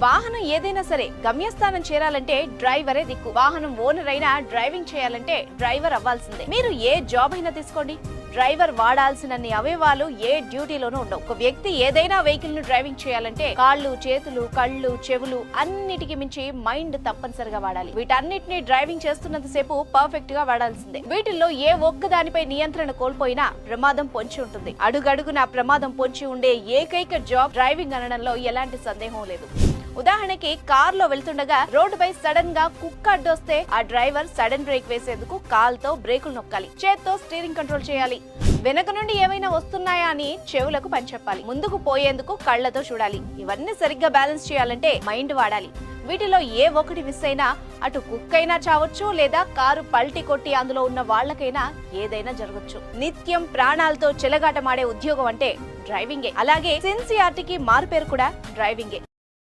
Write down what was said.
వాహనం ఏదైనా సరే గమ్యస్థానం చేరాలంటే డ్రైవరే దిక్కు. వాహనం ఓనర్ అయినా డ్రైవింగ్ చేయాలంటే డ్రైవర్ అవ్వాల్సిందే. మీరు ఏ జాబ్ అయినా తీసుకోండి, డ్రైవర్ వాడాల్సినన్ని అవయవాలు ఏ డ్యూటీలోనూ ఉండవు. ఒక వ్యక్తి ఏదైనా వెహికల్ ను డ్రైవింగ్ చేయాలంటే కాళ్ళు, చేతులు, కళ్ళు, చెవులు అన్నిటికి మించి మైండ్ తప్పనిసరిగా వాడాలి. వీటన్నిటిని డ్రైవింగ్ చేస్తున్నంత సేపు పర్ఫెక్ట్ గా వాడాల్సిందే. వీటిల్లో ఏ ఒక్క దానిపై నియంత్రణ కోల్పోయినా ప్రమాదం పొంచి ఉంటుంది. అడుగడుగునా ప్రమాదం పొంచి ఉండే ఏకైక జాబ్ డ్రైవింగ్ అనడంలో ఎలాంటి సందేహం లేదు. ఉదాహరణకి కారులో వెళ్తుండగా రోడ్డుపై సడన్ గా కుక్క అడ్డొస్తే ఆ డ్రైవర్ సడన్ బ్రేక్ వేసేందుకు కాల్తో బ్రేకులు నొక్కాలి, చేత్తో స్టీరింగ్ కంట్రోల్ చేయాలి. వెనక నుండి ఏమైనా వస్తున్నాయా అని చెవులకు పని చెప్పాలి. ముందుకు పోయేందుకు కళ్లతో చూడాలి. ఇవన్నీ సరిగ్గా బ్యాలెన్స్ చేయాలంటే మైండ్ వాడాలి. వీటిలో ఏ ఒకటి మిస్ అయినా అటు కుక్కైనా చావచ్చు, లేదా కారు పల్టీ కొట్టి అందులో ఉన్న వాళ్లకైనా ఏదైనా జరగచ్చు. నిత్యం ప్రాణాలతో చెలగాటమాడే ఉద్యోగం అంటే డ్రైవింగే. అలాగే సిన్సియారిటీకి మారుపేరు కూడా డ్రైవింగే.